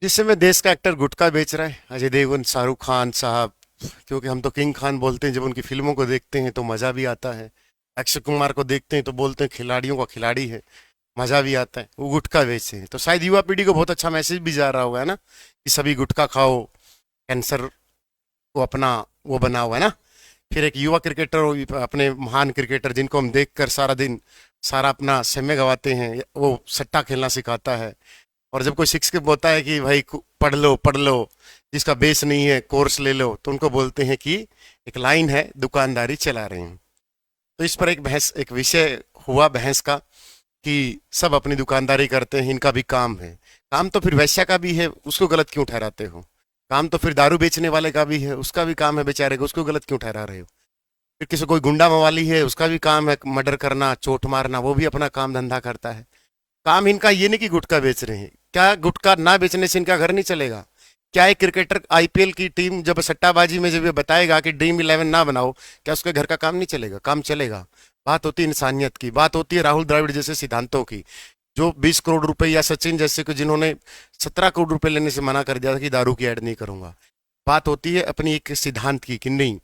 जिस समय देश का एक्टर गुटखा बेच रहा है, अजय देवगन, शाहरुख खान साहब, क्योंकि हम तो किंग खान बोलते हैं। जब उनकी फिल्मों को देखते हैं तो मजा भी आता है। अक्षय कुमार को देखते हैं तो बोलते हैं खिलाड़ियों का खिलाड़ी है, मजा भी आता है। वो गुटखा बेचते हैं तो शायद युवा पीढ़ी को बहुत अच्छा मैसेज भी जा रहा होगा, है ना, कि सभी गुटखा खाओ, कैंसर को अपना वो बना हुआ है ना। फिर एक युवा क्रिकेटर, अपने महान क्रिकेटर जिनको हम देखकर सारा दिन सारा अपना समय गवाते हैं, वो सट्टा खेलना सिखाता है। और जब कोई शिक्षक बोलता है कि भाई पढ़ लो पढ़ लो, जिसका बेस नहीं है कोर्स ले लो, तो उनको बोलते हैं कि एक लाइन है, दुकानदारी चला रहे हैं। तो इस पर एक बहस, एक विषय हुआ बहस का, कि सब अपनी दुकानदारी करते हैं, इनका भी काम है। काम तो फिर वैश्या का भी है, उसको गलत क्यों ठहराते हो? काम तो फिर दारू बेचने वाले का भी है, उसका भी काम है बेचारे को, उसको गलत क्यों ठहरा रहे हो? फिर किसी कोई गुंडा मवाली है, उसका भी काम है मर्डर करना, चोट मारना, वो भी अपना काम धंधा करता है। काम इनका ये नहीं कि गुटखा बेच रहे हैं। क्या गुटखा ना बेचने से इनका घर नहीं चलेगा? क्या एक क्रिकेटर आईपीएल की टीम जब सट्टाबाजी में जब ये बताएगा कि ड्रीम इलेवन ना बनाओ, क्या उसके घर का काम नहीं चलेगा? काम चलेगा। बात होती है इंसानियत की, बात होती है राहुल द्रविड़ जैसे सिद्धांतों की, जो 20 करोड़ रुपए, या सचिन जैसे को जिन्होंने 17 करोड़ रुपए लेने से मना कर दिया था कि दारू की ऐड नहीं करूंगा। बात होती है अपनी एक सिद्धांत की कि नहीं।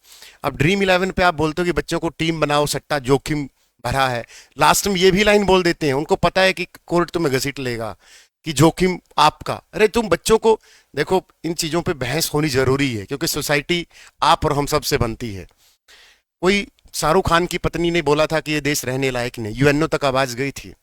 अब ड्रीम इलेवन पे आप बोलते हो कि बच्चों को टीम बनाओ, सट्टा जोखिम भरा है। लास्ट में ये भी लाइन बोल देते हैं, उनको पता है कि कोर्ट तुम्हें घसीट लेगा, कि जोखिम आपका। अरे तुम बच्चों को देखो, इन चीजों पे बहस होनी जरूरी है, क्योंकि सोसाइटी आप और हम सब से बनती है। कोई शाहरुख खान की पत्नी ने बोला था कि ये देश रहने लायक नहीं, यूएनओ तक आवाज गई थी,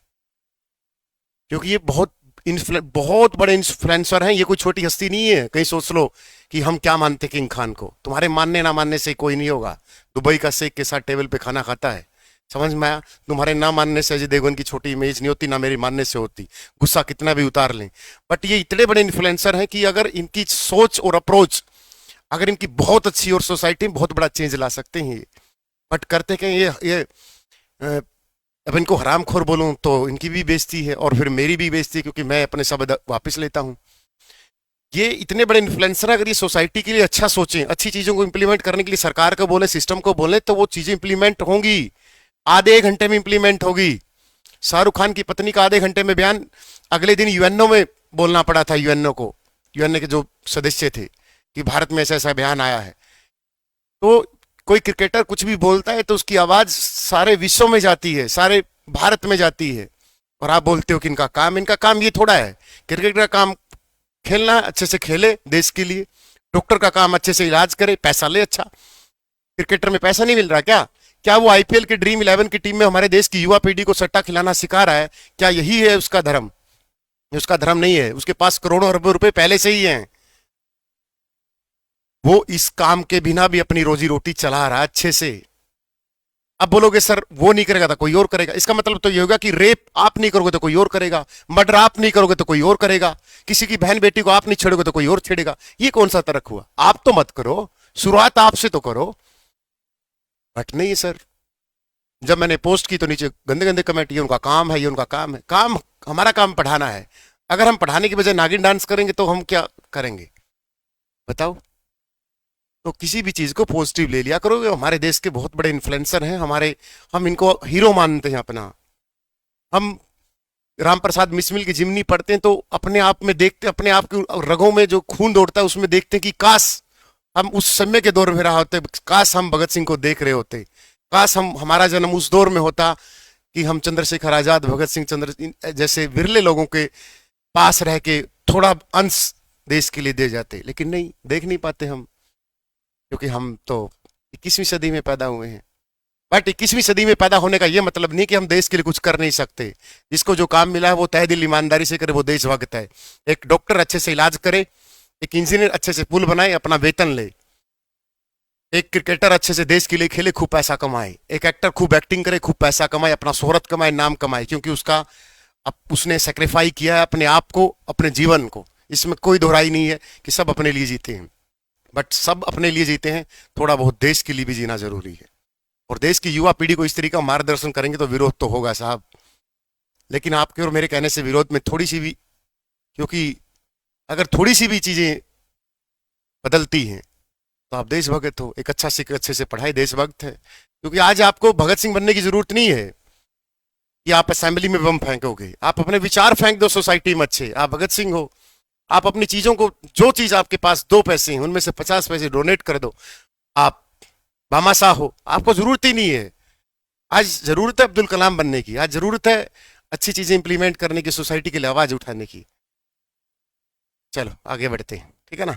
क्योंकि ये बहुत बड़े इन्फ्लुएंसर हैं। ये कोई छोटी हस्ती नहीं है। कहीं सोच लो कि हम क्या मानते किंग खान को, तुम्हारे मानने ना मानने से कोई नहीं होगा। दुबई का शेख के साथ टेबल पे खाना खाता है, समझ में आया? तुम्हारे ना मानने से अजय देवगन की छोटी इमेज नहीं होती, ना मेरी मानने से होती, गुस्सा कितना भी उतार लें। बट ये इतने बड़े इन्फ्लुएंसर हैं कि अगर इनकी सोच और अप्रोच अगर इनकी बहुत अच्छी, और सोसाइटी में बहुत बड़ा चेंज ला सकते हैं ये। बट करते क्या ये अब इनको हरामखोर बोलूं तो इनकी भी बेइज्जती है, और फिर मेरी भी बेइज्जती है, क्योंकि मैं अपने शब्द वापस लेता हूं। ये इतने बड़े इन्फ्लुएंसर अगर ये सोसाइटी के लिए अच्छा सोचें, अच्छी चीजों को इंप्लीमेंट करने के लिए सरकार को बोले, सिस्टम को बोले, तो वो चीजें इंप्लीमेंट होंगी। आधे घंटे में इंप्लीमेंट होगी। शाहरुख खान की पत्नी का आधे घंटे में बयान अगले दिन यूएनओ में बोलना पड़ा था, यूएनओ को, यूएनओ के जो सदस्य थे, कि भारत में ऐसा ऐसा बयान आया है। तो कोई क्रिकेटर कुछ भी बोलता है तो उसकी आवाज सारे विश्व में जाती है, सारे भारत में जाती है। और आप बोलते हो कि इनका काम ये थोड़ा है। क्रिकेट का काम खेलना, अच्छे से खेले देश के लिए। डॉक्टर का काम अच्छे से इलाज करे, पैसा ले अच्छा। क्रिकेटर में पैसा नहीं मिल रहा क्या? क्या वो आईपीएल की ड्रीम इलेवन की टीम में हमारे देश की युवा पीढ़ी को सट्टा खिलाना सिखा रहा है? क्या यही है उसका धर्म? उसका धर्म नहीं है। उसके पास करोड़ों अरबों रुपए पहले से ही हैं। वो इस काम के बिना भी अपनी रोजी रोटी चला रहा है अच्छे से। अब बोलोगे सर वो नहीं करेगा तो कोई और करेगा, इसका मतलब तो ये होगा कि रेप आप नहीं करोगे तो कोई और करेगा, मर्डर आप नहीं करोगे तो कोई और करेगा, किसी की बहन बेटी को आप नहीं छेड़ोगे तो कोई और छेड़ेगा। ये कौन सा तर्क हुआ? आप तो मत करो, शुरुआत आपसे तो करो। बट नहीं सर, जब मैंने पोस्ट की तो नीचे गंदे गंदे कमेंट, ये उनका काम है, ये उनका काम है। काम, हमारा काम पढ़ाना है। अगर हम पढ़ाने की बजाय नागिन डांस करेंगे तो हम क्या करेंगे बताओ? तो किसी भी चीज को पॉजिटिव ले लिया करो। हमारे देश के बहुत बड़े इन्फ्लुएंसर हैं हमारे, हम इनको हीरो मानते हैं अपना। हम राम प्रसाद बिस्मिल की जिमनी पढ़ते हैं तो अपने आप में देखते, अपने आप की रगों में जो खून दौड़ता है उसमें देखते हैं कि काश हम उस समय के दौर में रहा होते, काश हम भगत सिंह को देख रहे होते, काश हम, हमारा जन्म उस दौर में होता कि हम चंद्रशेखर आजाद, भगत सिंह, चंद्र जैसे विरले लोगों के पास रह के थोड़ा अंश देश के लिए दे जाते। लेकिन नहीं, देख नहीं पाते हम, क्योंकि हम तो 21वीं सदी में पैदा हुए हैं। बट 21वीं सदी में पैदा होने का यह मतलब नहीं कि हम देश के लिए कुछ कर नहीं सकते। जिसको जो काम मिला है वो तहे दिल ईमानदारी से करे, वो देशभक्त है। एक डॉक्टर अच्छे से इलाज करे, एक इंजीनियर अच्छे से पुल बनाए, अपना वेतन ले, एक क्रिकेटर अच्छे से देश के लिए खेले, खूब पैसा कमाए, एक एक्टर खूब एक्टिंग करे, खूब पैसा कमाए, अपना शोहरत कमाए, नाम कमाए, क्योंकि उसका अब उसने सेक्रीफाई किया है अपने आप को, अपने जीवन को। इसमें कोई दोहराई नहीं है कि सब अपने लिए जीते हैं। बट सब अपने लिए जीते हैं, थोड़ा बहुत देश के लिए भी जीना जरूरी है। और देश की युवा पीढ़ी को इस तरीके का मार्गदर्शन करेंगे तो विरोध तो होगा साहब। लेकिन आपके और मेरे कहने से विरोध में थोड़ी सी भी, क्योंकि अगर थोड़ी सी भी चीजें बदलती हैं तो आप देशभक्त हो। एक अच्छा से अच्छे से पढ़ाई, देशभक्त है। क्योंकि आज आपको भगत सिंह बनने की जरूरत नहीं है कि आप असेंबली में बम फेंकोगे। आप अपने विचार फेंक दो सोसाइटी में अच्छे, आप भगत सिंह हो। आप अपनी चीजों को, जो चीज आपके पास 2 पैसे हैं उनमें से 50 पैसे डोनेट कर दो। आप बामासा हो, आपको जरूरत ही नहीं है। आज जरूरत है अब्दुल कलाम बनने की, आज जरूरत है अच्छी चीजें इंप्लीमेंट करने की, सोसाइटी के लिए आवाज उठाने की। चलो आगे बढ़ते हैं, ठीक है ना।